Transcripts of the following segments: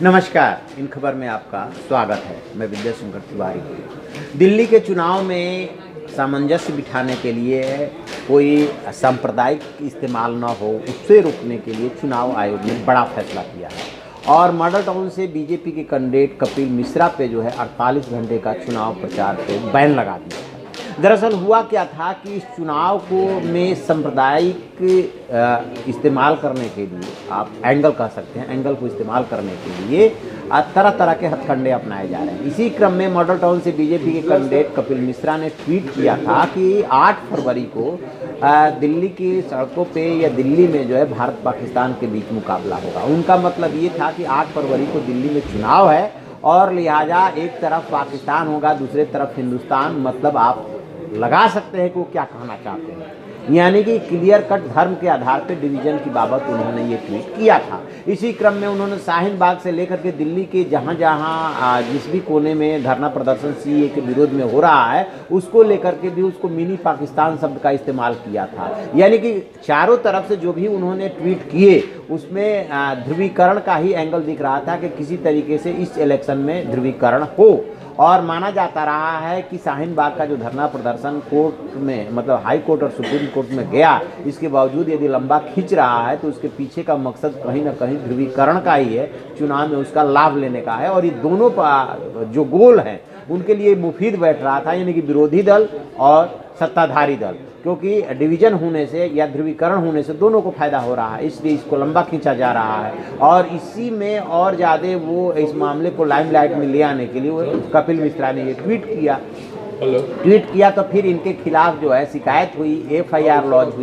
नमस्कार, इन खबर में आपका स्वागत है। मैं विद्या शंकर तिवारी। दिल्ली के चुनाव में सामंजस्य बिठाने के लिए कोई सांप्रदायिक इस्तेमाल न हो, उससे रोकने के लिए चुनाव आयोग ने बड़ा फैसला किया है और मॉडल टाउन से बीजेपी के कैंडिडेट कपिल मिश्रा पे जो है 48 घंटे का चुनाव प्रचार पे बैन लगा दिया है। दरअसल हुआ क्या था कि इस चुनाव को में सांप्रदायिक इस्तेमाल करने के लिए, आप एंगल कह सकते हैं, एंगल को इस्तेमाल करने के लिए तरह तरह के हथकंडे अपनाए जा रहे हैं। इसी क्रम में मॉडल टाउन से बीजेपी के कैंडिडेट कपिल मिश्रा ने ट्वीट किया था कि 8 फरवरी को दिल्ली की सड़कों पे या दिल्ली में जो है भारत पाकिस्तान के बीच मुकाबला होगा। उनका मतलब ये था कि 8 फरवरी को दिल्ली में चुनाव है और लिहाजा एक तरफ पाकिस्तान होगा, दूसरे तरफ हिंदुस्तान। मतलब आप लगा सकते हैं कि वो क्या कहना चाहते हैं, यानी कि क्लियर कट धर्म के आधार पर डिवीजन की बाबत उन्होंने ये ट्वीट किया था। इसी क्रम में उन्होंने शाहीन बाग से लेकर के दिल्ली के जहाँ जहाँ जिस भी कोने में धरना प्रदर्शन सीए के विरोध में हो रहा है, उसको लेकर के भी उसको मिनी पाकिस्तान शब्द का इस्तेमाल किया था। यानी कि चारों तरफ से जो भी उन्होंने ट्वीट किए उसमें ध्रुवीकरण का ही एंगल दिख रहा था कि किसी तरीके से इस इलेक्शन में ध्रुवीकरण हो। और माना जाता रहा है कि शाहीन बाग का जो धरना प्रदर्शन कोर्ट में, मतलब हाई कोर्ट और सुप्रीम कोर्ट में गया, इसके बावजूद यदि लंबा खींच रहा है तो उसके पीछे का मकसद कहीं ना कहीं ध्रुवीकरण का ही है, चुनाव में उसका लाभ लेने का है। और ये दोनों जो गोल हैं उनके लिए मुफीद बैठ रहा था, यानी कि विरोधी दल और सत्ताधारी दल, क्योंकि डिवीजन होने से या ध्रुवीकरण होने से दोनों को फायदा हो रहा है, इसलिए इसको लंबा खींचा जा रहा है। और इसी में और ज़्यादा वो इस मामले को लाइमलाइट में ले आने के लिए वो कपिल मिश्रा ने ये ट्वीट किया तो फिर इनके खिलाफ जो है शिकायत हुई, एफआईआर लॉन्च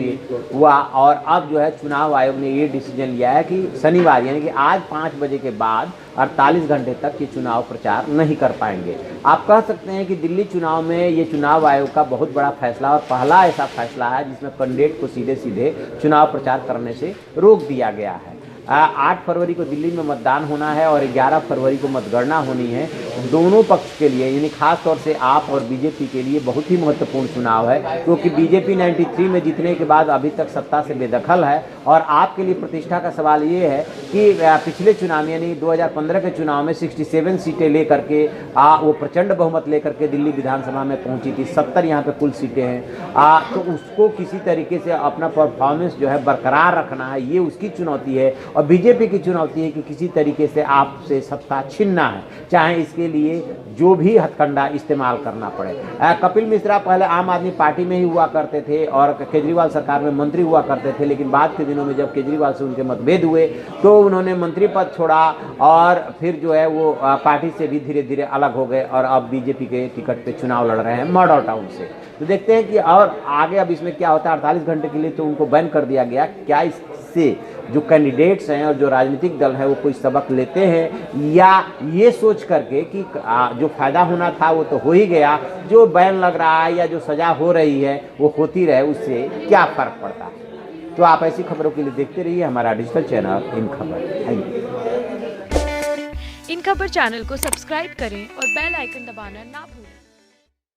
हुआ और अब जो है चुनाव आयोग ने ये डिसीजन लिया है कि शनिवार यानी कि आज 5 बजे के बाद 48 घंटे तक ये चुनाव प्रचार नहीं कर पाएंगे। आप कह सकते हैं कि दिल्ली चुनाव में ये चुनाव आयोग का बहुत बड़ा फैसला और पहला ऐसा फैसला है जिसमें कैंडिडेट को सीधे सीधे चुनाव प्रचार करने से रोक दिया गया है। 8 फरवरी को दिल्ली में मतदान होना है और 11 फरवरी को मतगणना होनी है। दोनों पक्ष के लिए, यानी खास तौर से आप और बीजेपी के लिए बहुत ही महत्वपूर्ण चुनाव है, क्योंकि बीजेपी 93 में जीतने के बाद अभी तक सत्ता से बेदखल है। और आपके लिए प्रतिष्ठा का सवाल ये है कि पिछले चुनाव यानी 2015 के चुनाव में 67 सीटें लेकर के वो प्रचंड बहुमत लेकर के दिल्ली विधानसभा में पहुंची थी। 70 यहाँ पे कुल सीटें हैं। तो उसको किसी तरीके से अपना परफॉर्मेंस जो है बरकरार रखना है, ये उसकी चुनौती है। और बीजेपी की चुनौती है कि किसी तरीके से आपसे सत्ता छीनना है, चाहे इसके लिए जो भी हथकंडा इस्तेमाल करना पड़े। कपिल मिश्रा पहले आम आदमी पार्टी में ही हुआ करते थे और केजरीवाल सरकार में मंत्री हुआ करते थे, लेकिन बाद के दिनों में जब केजरीवाल से उनके मतभेद हुए तो उन्होंने मंत्री पद छोड़ा और फिर जो है वो पार्टी से भी धीरे धीरे अलग हो गए और अब बीजेपी के टिकट पे चुनाव लड़ रहे हैं मॉडल टाउन से। तो देखते हैं कि और आगे अब इसमें क्या होता है। 48 घंटे के लिए तो उनको बैन कर दिया गया। क्या इससे जो कैंडिडेट्स हैं और जो राजनीतिक दल है वो कोई सबक लेते हैं, या ये सोच करके कि जो फायदा होना था वो तो हो ही गया, जो बैन लग रहा है या जो सजा हो रही है वो होती रहे, उससे क्या फर्क पड़ता है। तो आप ऐसी खबरों के लिए देखते रहिए हमारा डिजिटल चैनल इन खबर। इन खबर चैनल को सब्सक्राइब करें और बेल आइकन दबाना ना भूलें।